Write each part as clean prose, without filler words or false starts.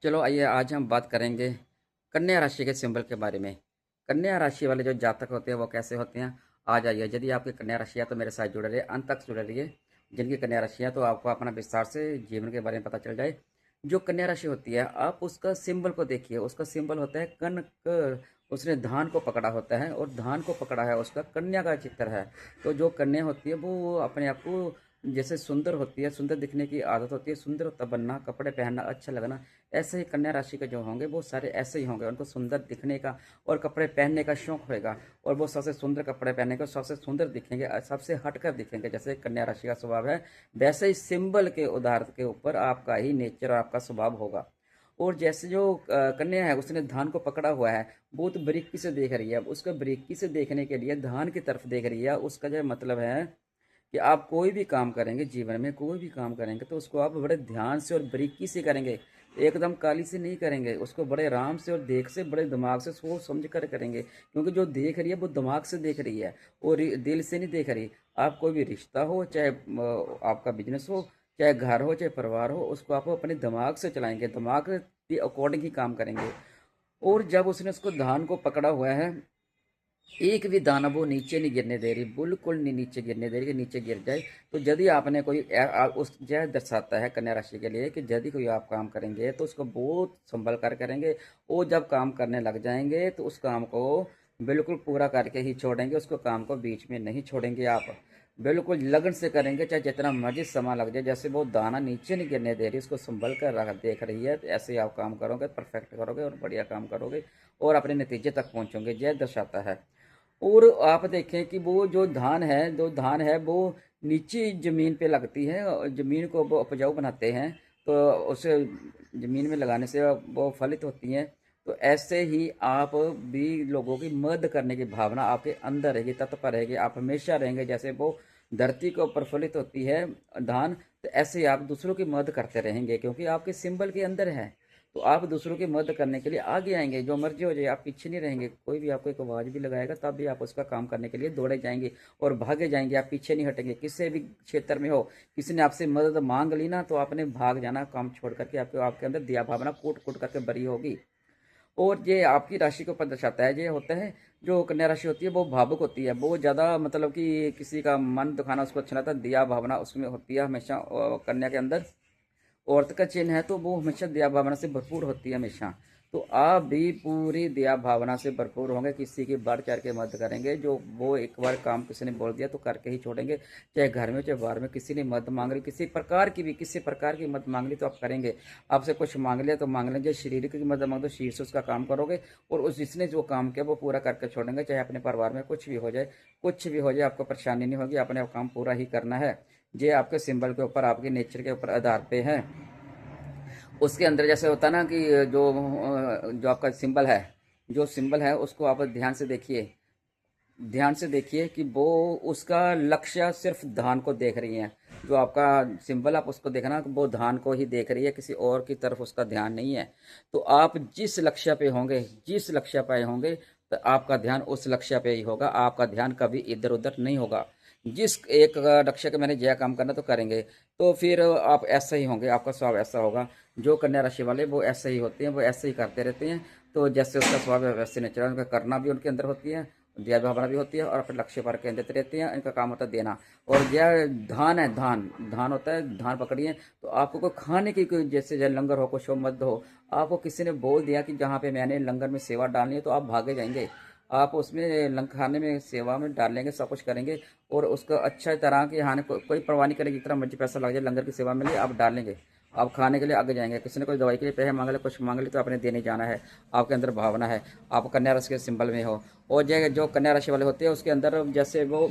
चलो आइए आज हम बात करेंगे कन्या राशि के सिंबल के बारे में। कन्या राशि वाले जो जातक होते हैं वो कैसे होते हैं, आ जाइए। यदि आपकी कन्या राशि है तो मेरे साथ जुड़े रहिए, अंत तक जुड़े रहिए। जिनकी कन्या राशि है तो आपको अपना विस्तार से जीवन के बारे में पता चल जाए। जो कन्या राशि होती है, आप उसका सिंबल को देखिए। उसका सिंबल होता है कनक। उसने धान को पकड़ा होता है और धान को पकड़ा है, उसका कन्या का चित्र है। तो जो कन्या होती है वो अपने आप को जैसे सुंदर होती है, सुंदर दिखने की आदत होती है, सुंदर बनना, कपड़े पहनना, अच्छा लगना। ऐसे ही कन्या राशि के जो होंगे वो सारे ऐसे ही होंगे। उनको सुंदर दिखने का और कपड़े पहनने का शौक होएगा, और वो सबसे सुंदर कपड़े पहनेंगे, सबसे सुंदर दिखेंगे, सबसे हटकर दिखेंगे। जैसे कन्या राशि का स्वभाव है, वैसे ही सिंबल के उदाहरण के ऊपर आपका ही नेचर और आपका स्वभाव होगा। और जैसे जो कन्या है उसने धान को पकड़ा हुआ है, बहुत बारीकी से देख रही है। अब उसको बारीकी से देखने के लिए धान की तरफ देख रही है। उसका जो मतलब है कि आप कोई भी काम करेंगे, जीवन में कोई भी काम करेंगे तो उसको आप बड़े ध्यान से और बारीकी से करेंगे। एकदम काली से नहीं करेंगे, उसको बड़े आराम से और देख से, बड़े दिमाग से सोच समझ कर करेंगे। क्योंकि जो देख रही है वो दिमाग से देख रही है और दिल से नहीं देख रही। आप कोई भी रिश्ता हो, चाहे आपका बिजनेस हो, चाहे घर हो, चाहे परिवार हो, उसको आप अपने दिमाग से चलाएंगे, दिमाग के अकॉर्डिंग ही काम करेंगे। और जब उसने उसको धान को पकड़ा हुआ है, एक भी दाना वो नीचे नहीं गिरने दे रही, बिल्कुल नहीं नीचे गिरने दे रही कि नीचे गिर जाए। तो यदि आपने कोई उस यह दर्शाता है कन्या राशि के लिए कि यदि कोई आप काम करेंगे तो उसको बहुत संभल कर करेंगे। और जब काम करने लग जाएंगे तो उस काम को बिल्कुल पूरा करके ही छोड़ेंगे, उसको काम को बीच में नहीं छोड़ेंगे। आप बिल्कुल लगन से करेंगे, चाहे जितना मर्जी समय लग जाए। जैसे वो दाना नीचे नहीं गिरने दे रही, उसको संभल कर देख रही है, तो ऐसे ही आप काम करोगे, परफेक्ट करोगे और बढ़िया काम करोगे और अपने नतीजे तक पहुंचोगे। यह दर्शाता है। और आप देखें कि वो जो धान है वो नीचे ज़मीन पे लगती है और ज़मीन को वो उपजाऊ बनाते हैं। तो उसे ज़मीन में लगाने से वो फलित होती हैं। तो ऐसे ही आप भी लोगों की मदद करने की भावना आपके अंदर रहेगी, तत्पर रहेगी। आप हमेशा रहेंगे जैसे वो धरती को प्रफुल्लित होती है धान, तो ऐसे ही आप दूसरों की मदद करते रहेंगे क्योंकि आपके सिंबल के अंदर है। तो आप दूसरों की मदद करने के लिए आगे आएंगे, जो मर्जी हो जाए, आप पीछे नहीं रहेंगे। कोई भी आपको एक आवाज़ भी लगाएगा तब भी आप उसका काम करने के लिए दौड़े जाएंगे और भागे जाएंगे। आप पीछे नहीं हटेंगे, किसी भी क्षेत्र में हो। किसी ने आपसे मदद मांग ली ना तो आपने भाग जाना, काम छोड़ करके। आपके आपके अंदर दया भावना कूट कूट करके भरी होगी। और ये आपकी राशि को ऊपर दर्शाता है। ये होता है जो कन्या राशि होती है वो भावुक होती है, वो ज़्यादा मतलब कि किसी का मन दुखाना उसको अच्छा लगता है। दया भावना उसमें होती है हमेशा कन्या के अंदर। औरत का चिन्ह है तो वो हमेशा दया भावना से भरपूर होती है हमेशा। तो आप भी पूरी दया भावना से भरपूर होंगे, किसी की बढ़ चढ़ के मदद करेंगे। जो वो एक बार काम किसी ने बोल दिया तो करके ही छोड़ेंगे, चाहे घर में चाहे बाहर में। किसी ने मदद मांग ली, किसी प्रकार की मदद मांग ली तो आप करेंगे। आपसे कुछ मांग लिया तो मांग लेंगे। शारीरिक की मदद मांग तो शरीर से उसका काम करोगे और उस जिसने जो काम किया वो पूरा करके छोड़ेंगे। चाहे अपने परिवार में कुछ भी हो जाए, कुछ भी हो जाए, आपको परेशानी नहीं होगी। अपने काम पूरा ही करना है। ये आपके सिंबल के ऊपर, आपके नेचर के ऊपर आधार पे है। उसके अंदर जैसे होता है ना कि जो आपका सिंबल है, जो सिंबल है उसको आप ध्यान से देखिए। ध्यान से देखिए कि वो उसका लक्ष्य सिर्फ धान को देख रही है। जो आपका सिंबल आप उसको देखना कि वो धान को ही देख रही है, किसी और की तरफ उसका ध्यान नहीं है। तो आप जिस लक्ष्य पे होंगे, जिस लक्ष्य पे होंगे, तो आपका ध्यान उस लक्ष्य पे ही होगा। आपका ध्यान कभी इधर उधर नहीं होगा। जिस एक लक्ष्य के मैंने जय काम करना तो करेंगे, तो फिर आप ऐसा ही होंगे, आपका स्वभाव ऐसा होगा। जो कन्या राशि वाले वो ऐसे ही होते हैं, वो ऐसे ही करते रहते हैं। तो जैसे उसका स्वभाव है वैसे नेचर उनका करना भी उनके अंदर होती है, दया भावना भी होती है और अपने लक्ष्य पर केंद्रित रहते हैं। इनका काम होता है देना। और यह धान है, धान धान होता है, धान पकड़िए। तो आपको कोई खाने की कोई जैसे जय लंगर हो, कुछ हो, मत हो, आपको किसी ने बोल दिया कि जहाँ पे मैंने लंगर में सेवा डालनी है तो आप भागे जाएंगे। आप उसमें लंग खाने में सेवा में डालेंगे, सब कुछ करेंगे और उसका अच्छा तरह की हानि कोई परवाह नहीं करेगी। जितना मर्जी पैसा लग जाए, लंगर की सेवा में लिए आप डालेंगे। आप खाने के लिए आगे जाएंगे। किसी ने कोई दवाई के लिए पैसे मांग ले, कुछ मांग ले, तो आपने देने जाना है। आपके अंदर भावना है, आप कन्या राशि के सिंबल में हो। और जो कन्या राशि वाले होते हैं उसके अंदर जैसे वो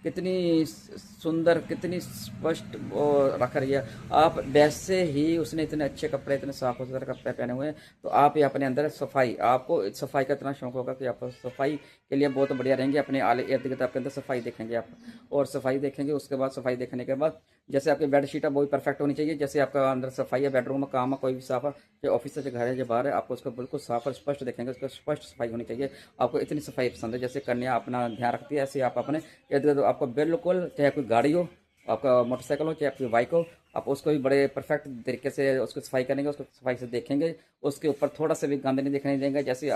कितनी सुंदर, कितनी स्पष्ट वो रख रही है। आप वैसे ही, उसने इतने अच्छे कपड़े, इतने साफ सुथरे कपड़े पहने हुए हैं। तो आप ही अपने अंदर सफाई, आपको सफाई का इतना शौक होगा कि आप सफाई के लिए बहुत बढ़िया रहेंगे। अपने आले इर्द गिर्द आपके अंदर सफाई देखेंगे आप। और सफाई देखेंगे, उसके बाद सफाई देखने के बाद जैसे आपकी बेडशीट है वो भी परफेक्ट होनी चाहिए। जैसे आपका अंदर सफाई है, बेडरूम में काम है, कोई भी साफ है, जो ऑफिस है, जो घर है, जो बाहर है, आपको उसको बिल्कुल साफ और स्पष्ट देखेंगे। उसको स्पष्ट सफाई होनी चाहिए। आपको इतनी सफाई पसंद है, जैसे कन्या अपना ध्यान रखती है ऐसे ही आप अपने इर्द गिर्द, आपको बिल्कुल, चाहे कोई गाड़ी हो, आपका मोटरसाइकिल हो, चाहे आपकी बाइक हो, आप उसको भी बड़े परफेक्ट तरीके से उसको सफाई करेंगे, उसको सफाई से देखेंगे, उसके ऊपर थोड़ा सा भी गंद नहीं दिखने देंगे। जैसे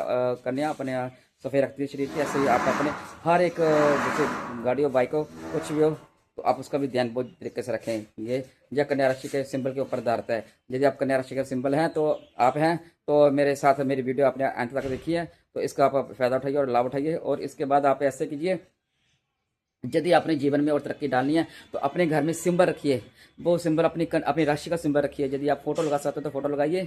कन्या अपने सफ़ाई रखती है शरीर की, ऐसे ही आप अपने हर एक जैसे गाड़ी हो, बाइक हो, कुछ भी हो, तो आप उसका भी ध्यान बहुत तरीके से रखें। ये यह कन्या राशि के सिंबल के ऊपर आधारित है। यदि आप कन्या राशि का सिंबल हैं तो आप हैं, तो मेरे साथ मेरी वीडियो आपने अंत तक देखी है, तो इसका आप फ़ायदा उठाइए और लाभ उठाइए। और इसके बाद आप ऐसे कीजिए, यदि अपने जीवन में और तरक्की डालनी है तो अपने घर में सिंबल रखिए, वो सिंबल अपनी राशि का सिंबल रखिए। यदि आप फोटो लगा सकते हो तो फोटो लगाइए,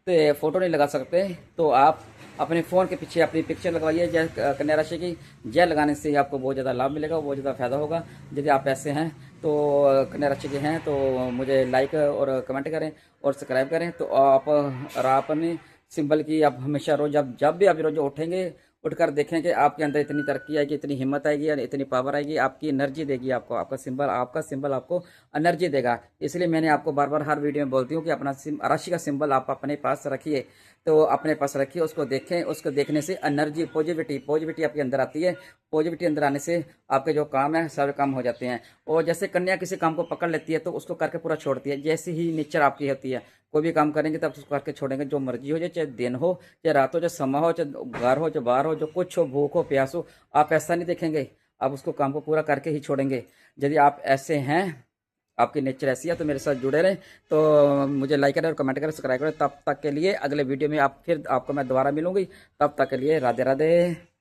तो फोटो नहीं लगा सकते तो आप अपने फ़ोन के पीछे अपनी पिक्चर लगवाइए जय कन्या राशि की। जय लगाने से ही आपको बहुत ज़्यादा लाभ मिलेगा, बहुत ज़्यादा फायदा होगा। यदि आप ऐसे हैं तो कन्या राशि के हैं तो मुझे लाइक और कमेंट करें और सब्सक्राइब करें। तो आप और आप अपने सिंबल की आप हमेशा रोज जब भी आप रोज उठेंगे, उठकर देखें कि आपके अंदर इतनी तरक्की आएगी, इतनी हिम्मत आएगी और इतनी पावर आएगी, आपकी एनर्जी देगी आपको। आपका सिंबल आपको एनर्जी देगा। इसलिए मैंने आपको बार बार हर वीडियो में बोलती हूँ कि अपना राशि का सिंबल आप अपने पास रखिए। तो अपने पास रखिए, उसको देखें, उसको देखने से एनर्जी पॉजिटिविटी आपके अंदर आती है। पॉजिटिविटी अंदर आने से आपके जो काम है सारे काम हो जाते हैं। और जैसे कन्या किसी काम को पकड़ लेती है तो उसको करके पूरा छोड़ती है, जैसी ही नेचर आपकी होती है। कोई भी काम करेंगे तब उसको करके छोड़ेंगे, जो मर्जी हो जाए, चाहे दिन हो, चाहे रात हो, चाहे समय हो, चाहे घर हो, चाहे बाहर हो, जो कुछ हो, भूख हो, प्यास हो, आप ऐसा नहीं देखेंगे, आप उसको काम को पूरा करके ही छोड़ेंगे। यदि आप ऐसे हैं, आपकी नेचर ऐसी है, तो मेरे साथ जुड़े रहें। तो मुझे लाइक करें और कमेंट करें, सब्सक्राइब करें। तब तक के लिए अगले वीडियो में आप फिर आपको मैं दोबारा मिलूंगी। तब तक के लिए राधे राधे।